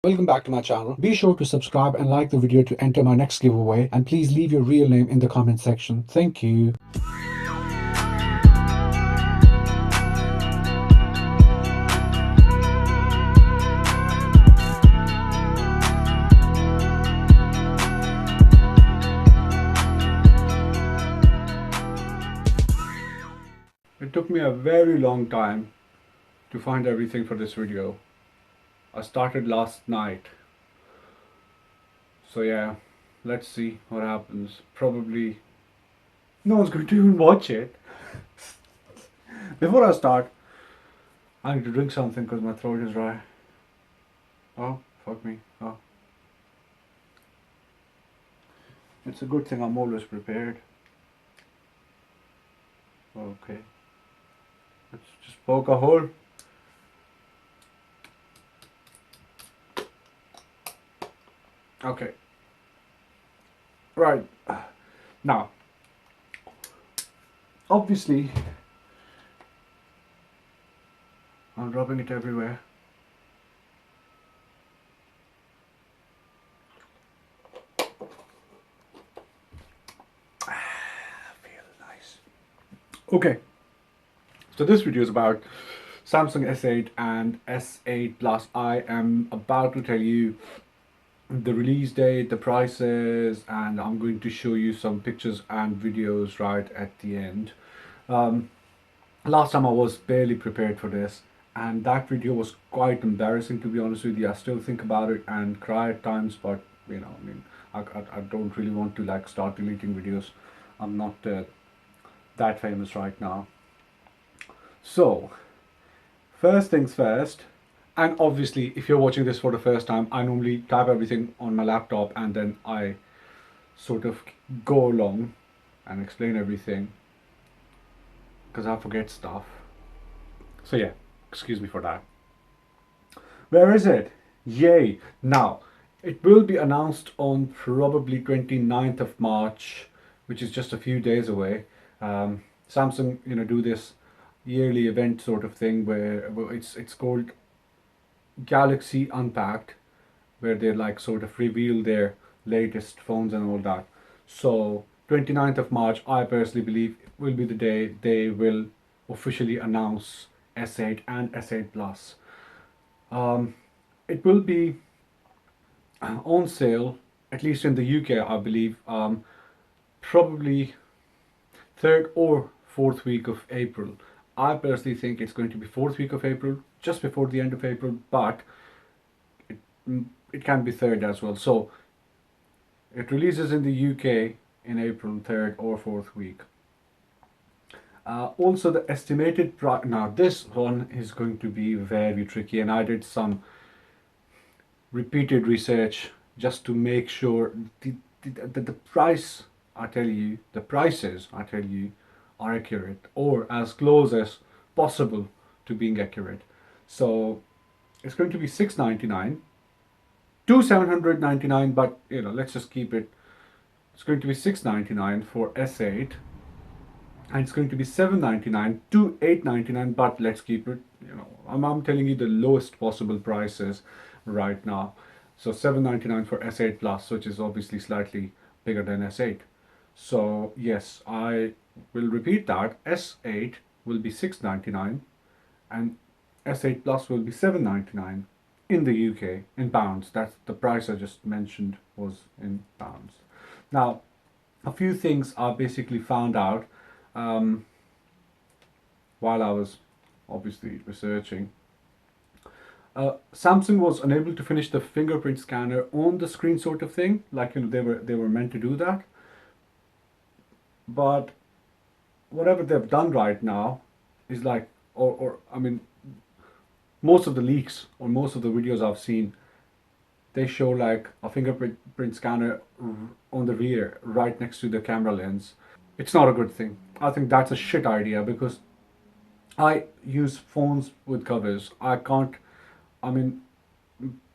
Welcome back to my channel. Be sure to subscribe and like the video to enter my next giveaway, and please leave your real name in the comment section. Thank you. It took me a very long time to find everything for this video. I started last night. So yeah, let's see what happens. Probably no one's going to even watch it. Before I start, I need to drink something because my throat is dry. Oh, fuck me. Oh. It's a good thing I'm always prepared. Okay. Let's just poke a hole. Okay. Right. Now, obviously, I'm rubbing it everywhere. Feel nice. Okay. So this video is about Samsung S8 and S8 Plus. I am about to tell you the release date, the prices, and I'm going to show you some pictures and videos right at the end. Last time I was barely prepared for this, and that video was quite embarrassing, to be honest with you. I still think about it and cry at times, but you know, I mean, I don't really want to like start deleting videos. I'm not that famous right now. So first things first, and obviously if you're watching this for the first time, I normally type everything on my laptop and then I sort of go along and explain everything because I forget stuff. So yeah, excuse me for that. Where is it? Yay! Now, it will be announced on probably 29th of March, which is just a few days away. Samsung, do this yearly event sort of thing where it's called Galaxy Unpacked, where they like sort of reveal their latest phones and all that. So 29th of March, I personally believe, will be the day they will officially announce S8 and S8 Plus. It will be on sale, at least in the UK, I believe, probably third or fourth week of April. I personally think it's going to be fourth week of April, just before the end of April, but it can be third as well. So it releases in the UK in April 3rd or 4th week. Also the estimated price, now this one is going to be very tricky, and I did some repeated research just to make sure the price I tell you, the prices I tell you are accurate or as close as possible to being accurate. So it's going to be $699 to $799, but let's just keep it. It's going to be $699 for S8, and it's going to be $799 to $899, but let's keep it, I'm telling you the lowest possible prices right now. So $799 for S8 Plus, which is obviously slightly bigger than S8. So yes, I will repeat that. S8 will be $699 and S8 Plus will be $799 in the UK in pounds. That's the price I just mentioned was in pounds. Now, a few things I basically found out while I was obviously researching. Samsung was unable to finish the fingerprint scanner on the screen sort of thing, like they were meant to do that. But whatever they've done right now is like, or I mean, most of the leaks or most of the videos I've seen, they show like a fingerprint scanner on the rear right next to the camera lens. It's not a good thing. I think that's a shit idea because I use phones with covers. I can't, I mean,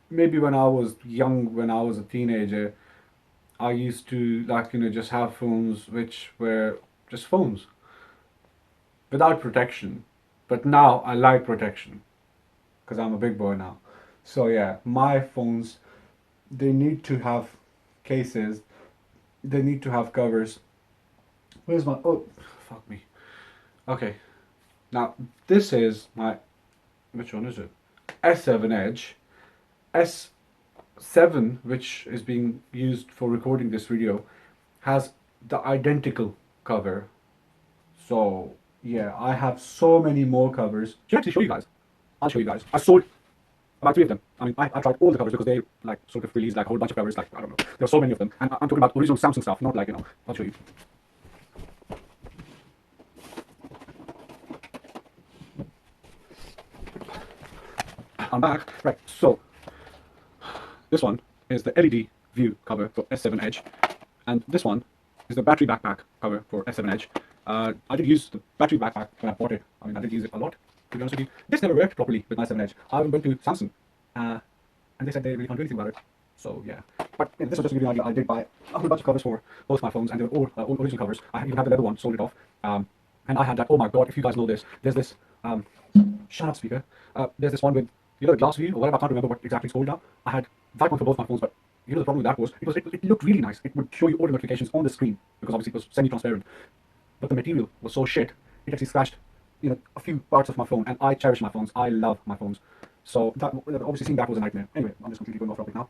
maybe when I was young, when I was a teenager, I used to like, just have phones which were just phones without protection. But now I like protection because I'm a big boy now. So yeah, my phones, they need to have cases, they need to have covers. Where's my, oh, fuck me. Okay, now this is my, which one is it? S7 Edge. S7, which is being used for recording this video, has the identical cover. So yeah, I have so many more covers. Should I actually show you guys? I'll show you guys. I sold about 3 of them. I mean, I tried all the covers because they like sort of released like a whole bunch of covers. Like I don't know, there are so many of them, and I'm talking about original Samsung stuff, not like, you know. I'll show you. I'm back. Right. So this one is the LED view cover for S7 Edge, and this one is the battery backpack cover for S7 Edge. I did use the battery backpack when I bought it. I mean, I did use it a lot, to be honest with you. This never worked properly with my 7 Edge. I went to Samsung, and they said they really can't do anything about it. So yeah, but you know, this was just to give you an idea. I did buy a whole bunch of covers for both my phones, and they were all original covers. I even have the leather one, sold it off. And I had that. Oh my god! If you guys know this, there's this. Shut up, speaker. There's this one with, you know, the glass view or whatever. I can't remember what exactly it's called now. I had that one for both my phones, but you know the problem with that was it looked really nice. It would show you all the notifications on the screen because obviously it was semi-transparent. But the material was so shit, it actually scratched, you know, a few parts of my phone. And I cherish my phones. I love my phones. So that, obviously seeing that was a nightmare. Anyway, I'm just completely going off topic now.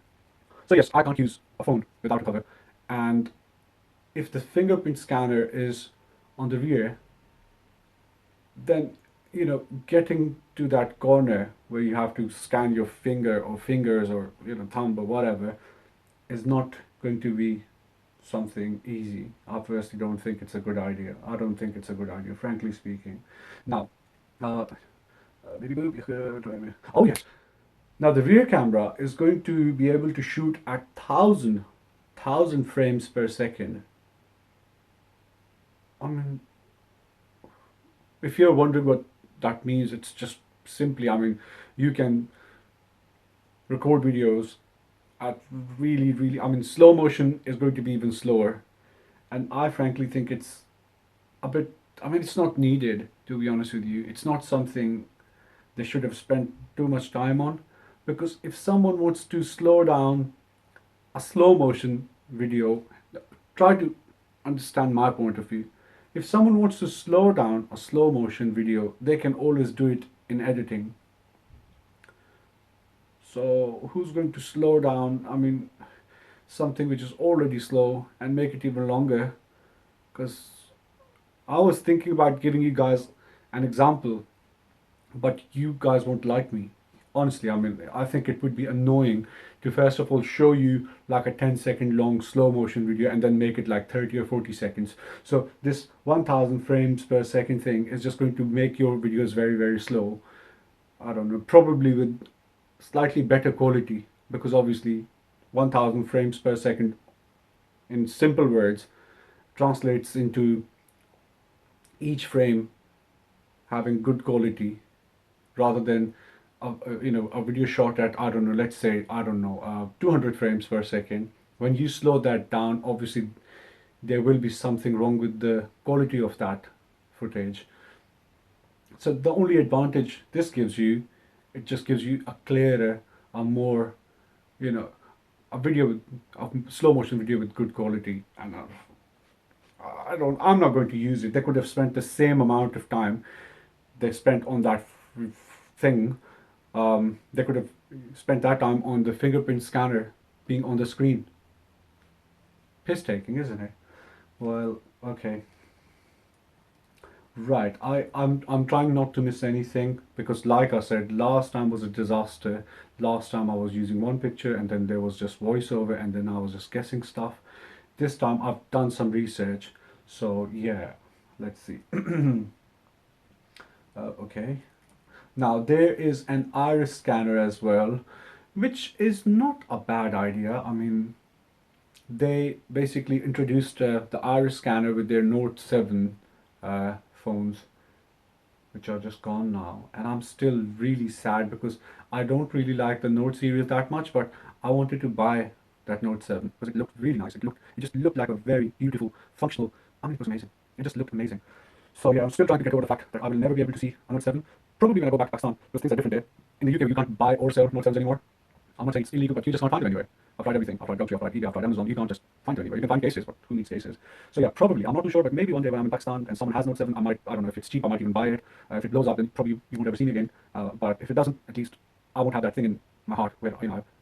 So yes, I can't use a phone without a cover. And if the fingerprint scanner is on the rear, then, you know, getting to that corner where you have to scan your finger or fingers or, you know, thumb or whatever is not going to be something easy. I personally don't think it's a good idea. I don't think it's a good idea, frankly speaking. Now, oh yes. Now the rear camera is going to be able to shoot at 1,000 frames per second. I mean, if you're wondering what that means, it's just simply, I mean, you can record videos at really, I mean, slow motion is going to be even slower. And I frankly think it's a bit, I mean, it's not needed, to be honest with you. It's not something they should have spent too much time on. Because if someone wants to slow down a slow motion video, try to understand my point of view. If someone wants to slow down a slow motion video, they can always do it in editing. So who's going to slow down, I mean, something which is already slow and make it even longer? Because I was thinking about giving you guys an example, but you guys won't like me. Honestly, I mean, I think it would be annoying to first of all show you like a 10-second long slow motion video and then make it like 30 or 40 seconds. So this 1,000 frames per second thing is just going to make your videos very slow. I don't know, probably with slightly better quality, because obviously 1,000 frames per second in simple words translates into each frame having good quality rather than you know, a video shot at, I don't know, let's say, I don't know, 200 frames per second. When you slow that down, obviously there will be something wrong with the quality of that footage. So the only advantage this gives you, it just gives you a clearer, a more, you know, a video, a slow motion video with good quality. And I'm not going to use it. They could have spent the same amount of time they spent on that thing. They could have spent that time on the fingerprint scanner being on the screen. Piss taking, isn't it? Well, okay. Right, I'm trying not to miss anything because, like I said, last time was a disaster. Last time I was using one picture and then there was just voiceover and then I was just guessing stuff. This time I've done some research, so yeah, let's see. Okay. Now there is an iris scanner as well, which is not a bad idea. I mean, they basically introduced the iris scanner with their Note 7 phones, which are just gone now. And I'm still really sad because I don't really like the Note series that much, but I wanted to buy that Note 7 because it looked really nice. It just looked like a very beautiful, functional, I mean, it was amazing. It just looked amazing. So yeah, I'm still trying to get over the fact that I will never be able to see a Note 7. Probably when I go back to Pakistan, because things are different there. in the UK you can't buy or sell Note 7s anymore. I'm not saying it's illegal, but you just can't find it anywhere. I've tried everything. I've tried Gumtree, I've tried eBay, I've tried Amazon. You can't just find it anywhere. You can find cases, but who needs cases? So yeah, probably. I'm not too sure, but maybe one day when I'm in Pakistan and someone has Note 7, I don't know if it's cheap, I might even buy it. If it blows up, then probably you won't ever see me again. But if it doesn't, at least I won't have that thing in my heart where,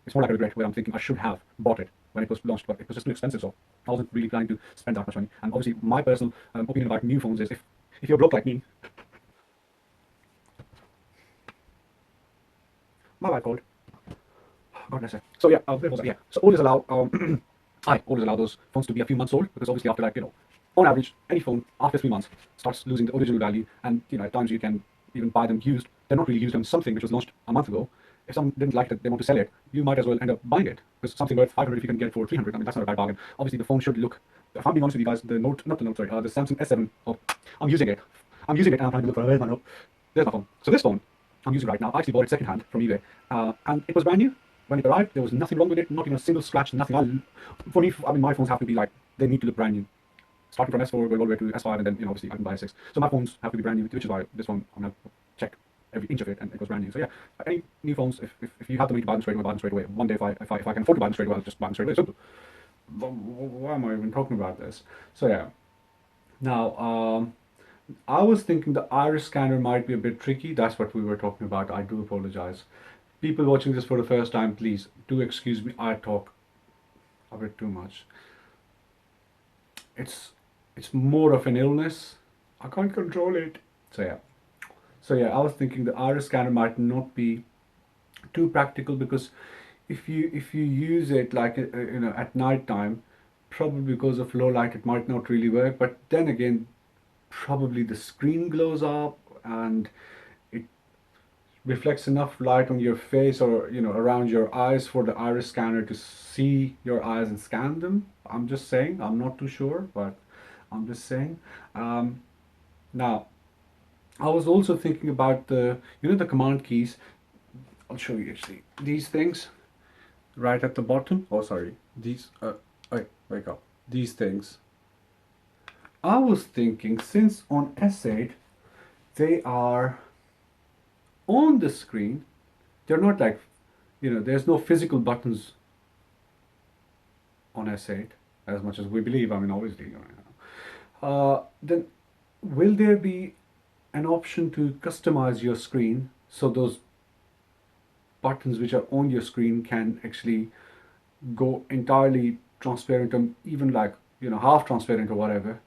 it's more like a regret where I'm thinking I should have bought it when it was launched, but it was just too expensive. So I wasn't really planning to spend that much money. And obviously, my personal opinion about new phones is if you're broke like me, my bad, cold. God bless it. So yeah, where was I? Yeah. So always allow I always allow those phones to be a few months old, because obviously after that, on average, any phone after 3 months starts losing the original value, and at times you can even buy them used. They're not really used on something which was launched a month ago. If someone didn't like it, they want to sell it, you might as well end up buying it, because something worth 500, if you can get it for 300, I mean that's not a bad bargain. Obviously the phone should look. If I'm being honest with you guys, the Note, not the Note, sorry, the Samsung S7. Oh, I'm using it. And I'm trying to look for where's my Note. There's my phone. So this phone I'm using right now, I actually bought it second hand from eBay, and it was brand new. When it arrived, there was nothing wrong with it, not even a single scratch, nothing. For me, I mean, my phones have to be like, they need to look brand new. Starting from S4, going all the way to S5, and then, obviously I can buy a 6. So my phones have to be brand new, which is why this one, I'm going to check every inch of it, and it was brand new. So yeah, any new phones, if you have the money to buy them straight away, buy them straight away. One day, if I can afford to buy them straight away, I'll just buy them straight away. Simple. Why am I even talking about this? So yeah, now, I was thinking the iris scanner might be a bit tricky. That's what we were talking about. I do apologize. People watching this for the first time, please do excuse me. I talk a bit too much. It's more of an illness. I can't control it. So yeah, I was thinking the iris scanner might not be too practical, because if you use it like at night time, probably because of low light it might not really work. But then again, probably the screen glows up and it reflects enough light on your face, or around your eyes, for the iris scanner to see your eyes and scan them. I'm just saying, I'm not too sure, but I'm just saying. Now, I was also thinking about the command keys. I'll show you actually these things right at the bottom. Oh, sorry, these wake up, these things. I was thinking, since on S8 they are on the screen, they're not like, there's no physical buttons on S8 as much as we believe. I mean, obviously, then will there be an option to customize your screen so those buttons which are on your screen can actually go entirely transparent, or even like, half transparent or whatever?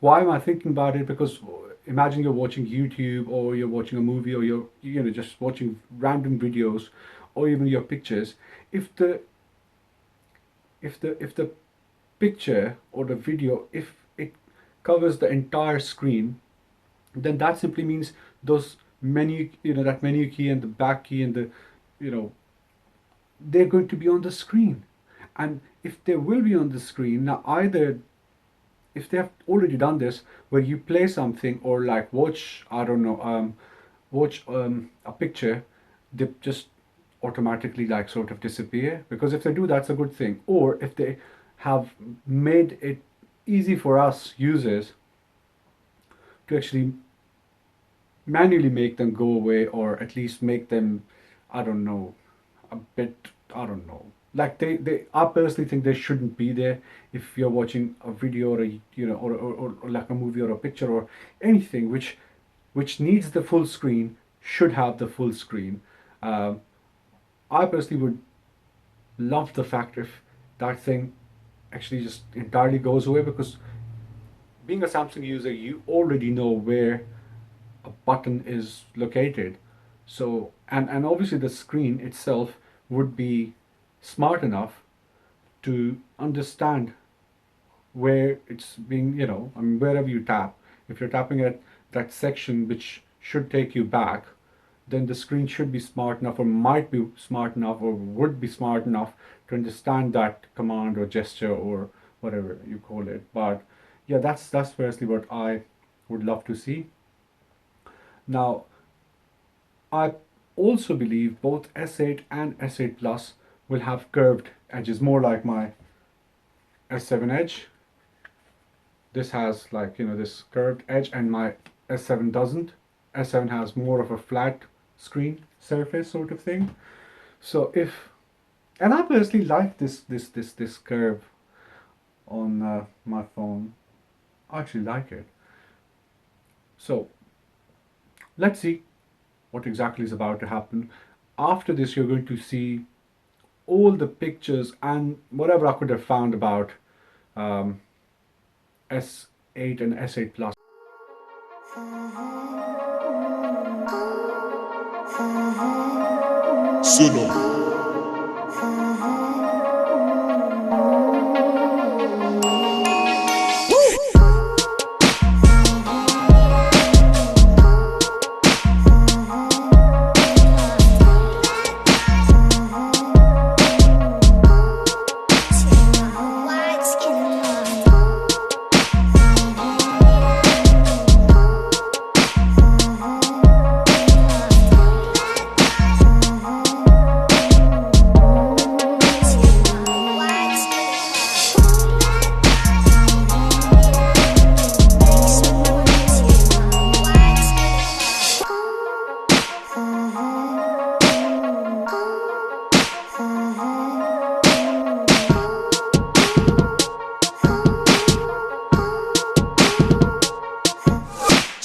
Why am I thinking about it? Because imagine you're watching YouTube, or you're watching a movie, or you're just watching random videos, or even your pictures. If the picture or the video, if it covers the entire screen, then that simply means those menu, that menu key and the back key and the, they're going to be on the screen. And if they will be on the screen, now either if they have already done this, where you play something or like watch, I don't know, watch a picture, they just automatically like sort of disappear. Because if they do, that's a good thing. Or if they have made it easy for us users to actually manually make them go away, or at least make them, I don't know, a bit, I don't know, like they I personally think they shouldn't be there. If you're watching a video, or a, or like a movie or a picture or anything which needs the full screen, should have the full screen. I personally would love the fact if that thing actually just entirely goes away, because being a Samsung user, you already know where a button is located. So, and obviously the screen itself would be smart enough to understand where it's being, I mean, wherever you tap, if you're tapping at that section which should take you back, then the screen should be smart enough, or might be smart enough, or would be smart enough to understand that command or gesture or whatever you call it. But yeah, that's firstly what I would love to see. Now, I also believe both S8 and S8 Plus will have curved edges, more like my S7 Edge. This has like, this curved edge, and my S7 doesn't. S7 has more of a flat screen surface sort of thing. So if, and I personally like this curve on my phone. I actually like it. So let's see what exactly is about to happen. After this, you're going to see all the pictures and whatever I could have found about um, S8 and S8 Plus. Suno.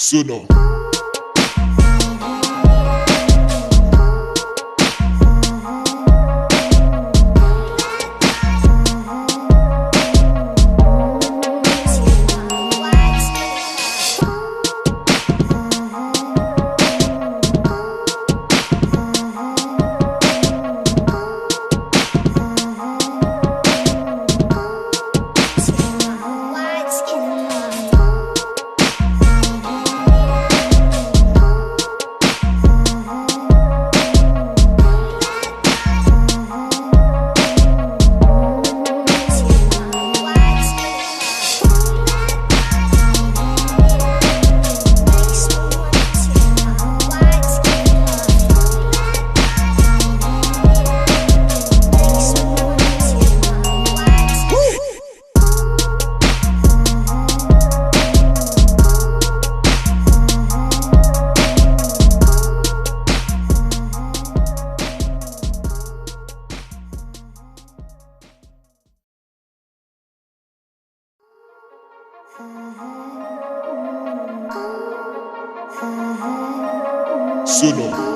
Suno. Suno.